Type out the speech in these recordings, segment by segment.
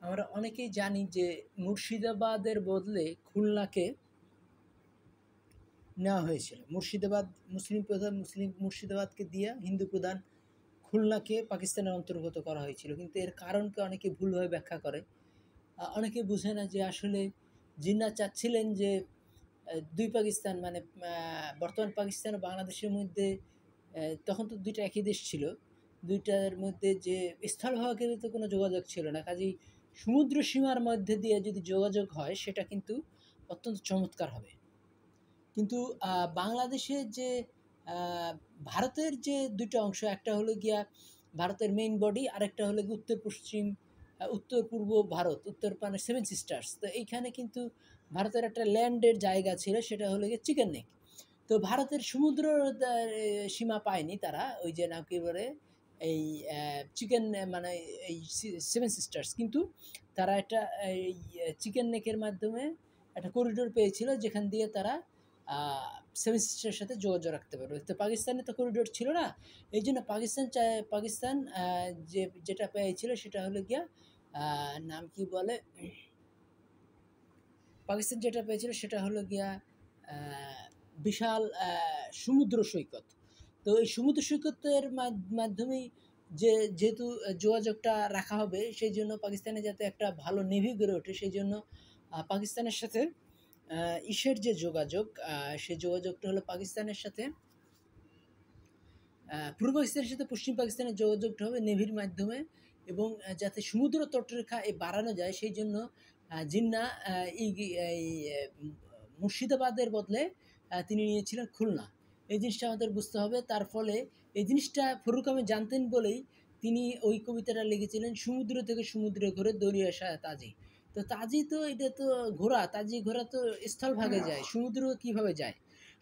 আমরা অনেকেই জানি যে মুর্শিদাবাদের বদলে খুলনাকে নেওয়া হয়েছিল। মুর্শিদাবাদ মুসলিম প্রধান, মুর্শিদাবাদকে দিয়ে হিন্দু প্রধান খুলনাকে পাকিস্তানের অন্তর্গত করা হয়েছিল। কিন্তু এর কারণকে অনেকে ভুলভাবে ব্যাখ্যা করে। অনেকে বুঝে না যে আসলে জিন্নাহ চাচ্ছিলেন যে ২ পাকিস্তান মানে বর্তমান পাকিস্তান ও বাংলাদেশের মধ্যে তখন তো ২ টা একই দেশ ছিল। ২ টার মধ্যে যে স্থলভাগে তো কোনো যোগাযোগ ছিল না। কাজেই সমুদ্র সীমার মধ্যে দিয়ে যদি যোগাযোগ হয় সেটা কিন্তু অত্যন্ত চমৎকার হবে। কিন্তু বাংলাদেশের যে আ ভারতের যে ২ টা অংশ, একটা হলো গিয়া ভারতের মেইন বডি, আরেকটা হলো গিয়ে উত্তর-পশ্চিম উত্তর-পূর্ব ভারত, উত্তর মানে সেভেন সিস্টার্স। তো এইখানে কিন্তু ভারতের একটা ল্যান্ডের জায়গা ছিল, সেটা হলো গিয়ে চিকেন নেক। তো ভারতের সমুদ্র দা এ সীমা পায়নি তারা, ওই যে নাম কি বলে এই চিকেন মানে এই সেভেন সিস্টার্স। কিন্তু তারা একটা এই চিকেন নেকের মাধ্যমে একটা করিডোর পেয়েছিল যেখান দিয়ে তারা সেভেন সিস্টারের সাথে যোগাযোগ রাখতে পারবে। তো পাকিস্তানে তো করিডোর ছিল না। এই জন্য পাকিস্তান যেটা পেয়েছিল সেটা হলো গিয়া নাম কি বলে পাকিস্তান যেটা পেয়েছিল সেটা হলো গিয়া বিশাল সমুদ্র সৈকত। তো এই সমুদ্র সৈকতের মাধ্যমেই যেহেতু যোগাযোগটা রাখা হবে, সেই জন্য পাকিস্তানে যাতে একটা ভালো নেভি গড়ে ওঠে, সেই জন্য পাকিস্তানের সাথে ইসের যে যোগাযোগ, সেই যোগাযোগটা হলো পাকিস্তানের সাথে পূর্ব পাকিস্তানের সাথে পশ্চিম পাকিস্তানের যোগাযোগটা হবে নেভির মাধ্যমে। এবং যাতে সমুদ্র তটরেখা বাড়ানো যায়, সেই জন্য জিন্নাহ এই মুর্শিদাবাদের বদলে তিনি নিয়েছিলেন খুলনা। এই জিনিসটা আমাদের বুঝতে হবে। তার ফলে এই জিনিসটা ফরুক আহমেদ জানতেন বলেই তিনি ওই কবিতাটা লিখেছিলেন, সমুদ্র থেকে সমুদ্রে ঘুরে দরিয়া আসা তাজি। তো তাজি তো এটা তো ঘোড়া, তাজি ঘোড়া তো স্থলভাগে যায়, সমুদ্র কিভাবে যায়?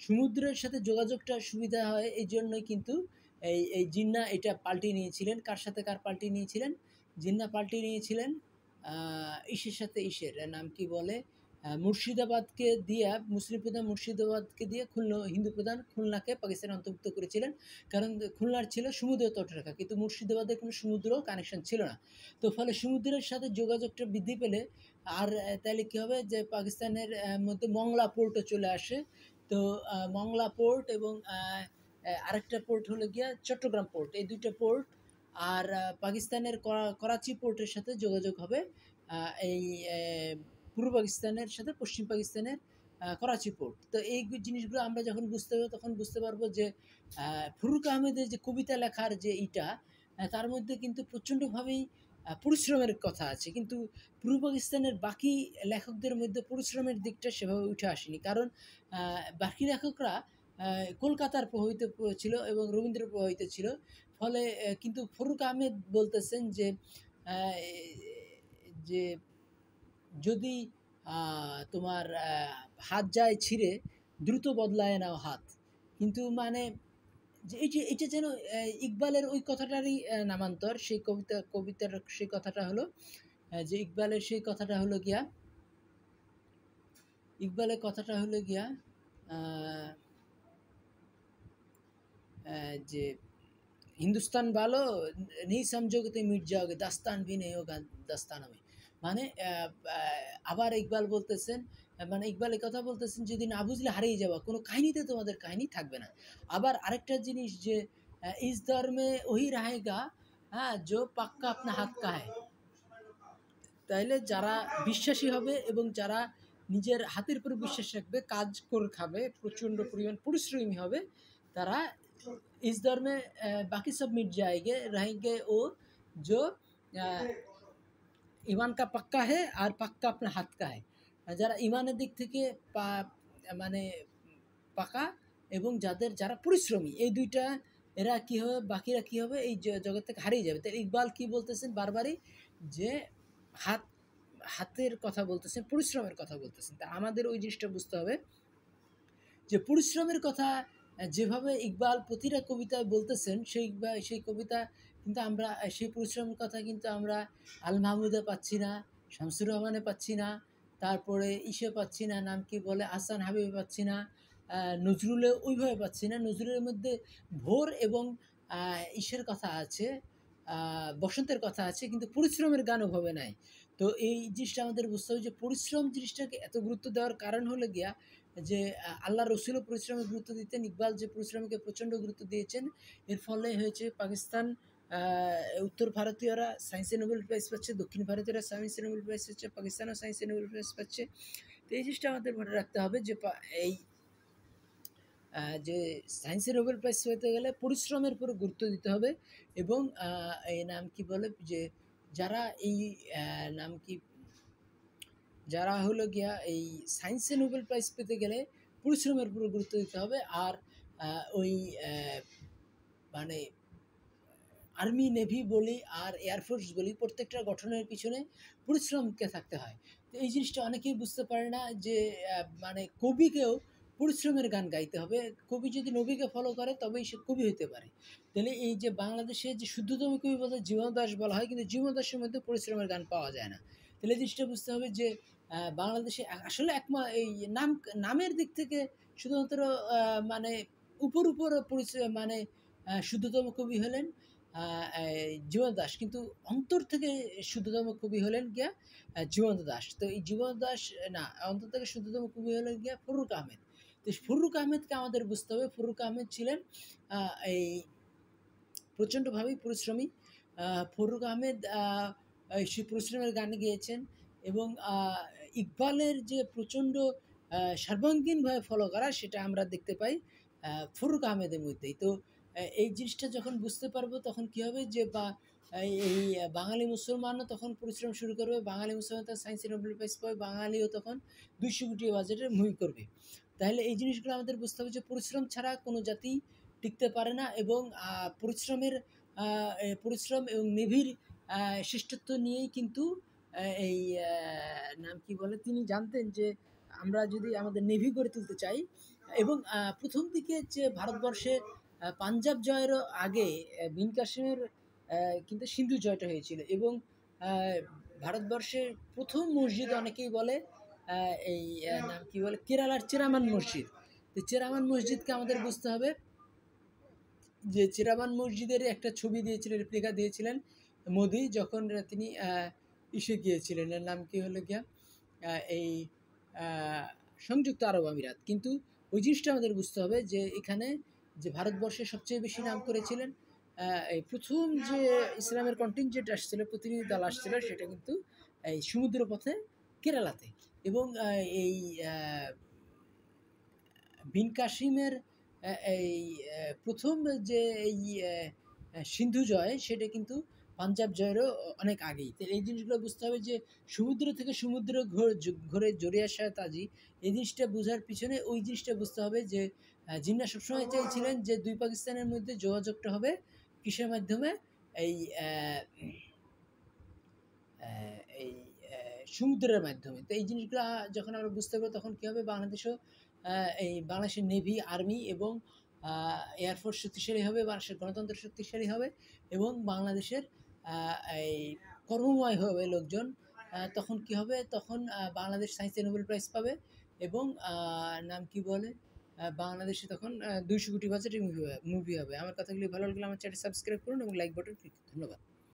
সমুদ্রের সাথে যোগাযোগটা সুবিধা হয়, এই জন্যই কিন্তু এই জিন্নাহ এটা পাল্টে নিয়েছিলেন। কার সাথে কার পাল্টে নিয়েছিলেন? জিন্নাহ পাল্টে নিয়েছিলেন ইসের সাথে, ইসের নাম কি বলে মুর্শিদাবাদকে দিয়া, মুসলিম প্রধান মুর্শিদাবাদকে দিয়ে হিন্দু প্রধান খুলনাকে পাকিস্তানে অন্তর্ভুক্ত করেছিলেন। কারণ খুলনার ছিল সমুদ্র তটরেখা, কিন্তু মুর্শিদাবাদের কোনো সমুদ্র কানেকশন ছিল না। তো ফলে সমুদ্রের সাথে যোগাযোগটা বৃদ্ধি পেলে আর তাইলে কী হবে যে পাকিস্তানের মধ্যে মংলা পোর্টও চলে আসে। তো মংলা পোর্ট এবং আরেকটা পোর্ট হলো গিয়া চট্টগ্রাম পোর্ট। এই ২ টা পোর্ট আর পাকিস্তানের করাচি পোর্টের সাথে যোগাযোগ হবে এই পূর্ব পাকিস্তানের সাথে পশ্চিম পাকিস্তানের করাচি পোর্ট। তো এই জিনিসগুলো আমরা যখন বুঝতে পারবো, তখন বুঝতে পারবো যে ফরুক আহমেদের যে কবিতা লেখার যে তার মধ্যে কিন্তু প্রচণ্ডভাবেই পরিশ্রমের কথা আছে। কিন্তু পূর্ব পাকিস্তানের বাকি লেখকদের মধ্যে পরিশ্রমের দিকটা সেভাবে উঠে আসেনি। কারণ বাকি লেখকরা কলকাতার প্রভাবিত ছিল এবং রবীন্দ্র প্রভাবিত ছিল। ফলে কিন্তু ফরুক আহমেদ বলতেছেন যে যে যদি তোমার হাত যায় ছিঁড়ে, দ্রুত বদলায় নাও হাত। কিন্তু মানে যে এইটা যেন ইকবালের ওই কথাটারই নামান্তর। সেই কবিতার সেই কথাটা হলো যে ইকবালের কথাটা হলো গিয়া আ যে হিন্দুস্তান ভালো नहीं समझोगे तो मिट जाओगे, दास्तान भी नहीं होगा दास्ताना में। মানে আবার ইকবাল বলতেছেন, মানে ইকবাল এই কথা বলতেছেন, যদি না বুঝলে হারিয়ে যাবা, কোনো কাহিনীতে তোমাদের কাহিনী থাকবে না। আবার আরেকটা জিনিস যে ইস দর মে ওহি রাহেগা, হ্যাঁ, जो पक्का अपना हाथ का है। তাইলে যারা বিশ্বাসী হবে এবং যারা নিজের হাতের উপর বিশ্বাস রাখবে, কাজ করে খাবে, প্রচণ্ড পরিমাণ পরিশ্রমী হবে, তারা इस दौर में बाकी सब मिट जाएंगे रहेंगे वो जो ईमान का पक्का है আর পাক্কা আপনার হাত কা है। যারা ইমানের দিক থেকে মানে পাকা এবং যারা পরিশ্রমী, এই দুইটা এরা কি হবে, বাকিরা কি হবে, এই জগৎ থেকে হারিয়ে যাবে। তাই ইকবাল কি বলতেছেন বারবারই, যে হাত হাতের কথা বলতেছেন, পরিশ্রমের কথা বলতেছেন। তা আমাদের ওই জিনিসটা বুঝতে হবে যে পরিশ্রমের কথা যেভাবে ইকবাল প্রতিটা কবিতায় বলতেছেন, সেই কবিতা কিন্তু আমরা সেই পরিশ্রমের কথা কিন্তু আমরা আল মাহমুদে পাচ্ছি না, শামসুর রহমানে পাচ্ছি না, তারপরে পাচ্ছি না, নাম কি বলে আহসান হাবিবে পাচ্ছি না, নজরুলে ওইভাবে পাচ্ছি না। নজরুলের মধ্যে ভোর এবং কথা আছে, বসন্তের কথা আছে, কিন্তু পরিশ্রমের গান ওভাবে নাই। তো এই জিনিসটা আমাদের বুঝতে হবে যে পরিশ্রম জিনিসটাকে এত গুরুত্ব দেওয়ার কারণ হলো গিয়া যে আল্লাহ রসুলও পরিশ্রমে গুরুত্ব দিতেন, ইকবাল যে পরিশ্রমকে প্রচণ্ড গুরুত্ব দিয়েছেন। এর ফলে হয়েছে পাকিস্তান, উত্তর ভারতীয়রা সায়েন্সে নোবেল প্রাইজ পাচ্ছে, দক্ষিণ ভারতীয়রা সায়েন্সে নোবেল প্রাইজ পাচ্ছে, পাকিস্তানও সায়েন্সে নোবেল প্রাইজ পাচ্ছে। তো এই জিনিসটা আমাদের মনে রাখতে হবে যে এই যে সায়েন্সে নোবেল প্রাইজ পেতে গেলে পরিশ্রমের উপর গুরুত্ব দিতে হবে। এবং এই নাম কি বলে যে যারা এই নাম কি যারা হলো গিয়া এই সায়েন্সে নোবেল প্রাইজ পেতে গেলে পরিশ্রমের উপর গুরুত্ব দিতে হবে। আর ওই মানে আর্মি নেভি বলি আর এয়ারফোর্স বলি, প্রত্যেকটা গঠনের পিছনে পরিশ্রমকে থাকতে হয়। তো এই জিনিসটা অনেকেই বুঝতে পারে না যে মানে কবিকেও পরিশ্রমের গান গাইতে হবে। কবি যদি নবীকে ফলো করে তবেই সে কবি হতে পারে। তাহলে এই যে বাংলাদেশে যে শুদ্ধতম কবি বলতে জীবন দাস বলা হয়, কিন্তু জীবন দাসের মধ্যে পরিশ্রমের গান পাওয়া যায় না। তাহলে এই জিনিসটা বুঝতে হবে যে বাংলাদেশে আসলে এই নামের দিক থেকে শুধুমাত্র মানে উপর মানে শুদ্ধতম কবি হলেন জীবন দাস, কিন্তু অন্তর থেকে শুদ্ধতম কবি হলেন গিয়া জীবন্ত দাস। তো এই জীবন্ত দাস না, অন্তর থেকে শুদ্ধতম কবি হলেন গিয়া ফররুক আহমেদ। তো ফররুক আহমেদকে আমাদের বুঝতে হবে। ফররুক আহমেদ ছিলেন এই প্রচণ্ডভাবেই পরিশ্রমী। ফররুক আহমেদ সেই পরিশ্রমের গান গেয়েছেন। এবং ইকবালের যে প্রচণ্ড সর্বাঙ্গীনভাবে ফলো করা, সেটা আমরা দেখতে পাই ফররুক আহমেদের মধ্যেই। তো এই জিনিসটা যখন বুঝতে পারবো তখন কী হবে যে এই বাঙালি মুসলমানও তখন পরিশ্রম শুরু করবে। বাঙালি মুসলমান তার সায়েন্সে নোবেল প্রাইজ পাবে, বাঙালিও তখন 200 কোটি বাজেটের মুভি করবে। তাহলে এই জিনিসগুলো আমাদের বুঝতে হবে যে পরিশ্রম ছাড়া কোনো জাতি টিকতে পারে না। এবং পরিশ্রম এবং নেভির শ্রেষ্ঠত্ব নিয়েই কিন্তু এই নাম কি বলে তিনি জানতেন যে আমরা যদি আমাদের নেভি গড়ে তুলতে চাই। এবং প্রথম দিকে যে ভারতবর্ষে পাঞ্জাব জয়েরও আগে বিন কাসিমের কিন্তু সিন্ধু জয়টা হয়েছিল। এবং ভারতবর্ষের প্রথম মসজিদ অনেকেই বলে এই নাম কি বলে কেরালার চেরামান মসজিদ। তো চেরামান মসজিদকে আমাদের বুঝতে হবে যে চেরামান মসজিদের একটা ছবি দিয়েছিলেন, রেপ্লিকা দিয়েছিলেন মোদি, যখন তিনি ইসে গিয়েছিলেন। এর নাম কি হলো গিয়া এই সংযুক্ত আরব আমিরাত। কিন্তু ওই জিনিসটা আমাদের বুঝতে হবে যে এখানে যে ভারতবর্ষে সবচেয়ে বেশি নাম করেছিলেন, এই প্রথম যে ইসলামের কন্টিনজেন্ট আসছিল, প্রতিনিধি দল আসছিল, সেটা কিন্তু এই সমুদ্র পথে কেরালাতে। এবং এই বিন কাসিমের এই প্রথম যে এই সিন্ধু জয়, সেটা কিন্তু পাঞ্জাব জয়েরও অনেক আগেই। তো এই জিনিসগুলো বুঝতে হবে যে সমুদ্র থেকে সমুদ্র ঘুরে জড়িয়ে আসা তাজি, এই জিনিসটা বোঝার পিছনে ওই জিনিসটা বুঝতে হবে যে জিন্নাহ সবসময় চাইছিলেন যে দুই পাকিস্তানের মধ্যে যোগাযোগটা হবে কিসের মাধ্যমে, এই এই সমুদ্রের মাধ্যমে। তো এই জিনিসগুলো যখন আমরা বুঝতে পারবো তখন কী হবে, বাংলাদেশও এই বাংলাদেশের নেভি, আর্মি এবং এয়ারফোর্স শক্তিশালী হবে, বাংলাদেশের গণতন্ত্র শক্তিশালী হবে এবং বাংলাদেশের এই কর্মময় হবে লোকজন। তখন কী হবে, তখন বাংলাদেশ সায়েন্সে নোবেল প্রাইজ পাবে। এবং নাম কি বলে বাংলাদেশে তখন 200 কোটি বাজেটের মুভি হবে। আমার কথাগুলি ভালো লাগলে আমার চ্যানেল সাবস্ক্রাইব করুন এবং লাইক বাটন ক্লিক করুন। ধন্যবাদ।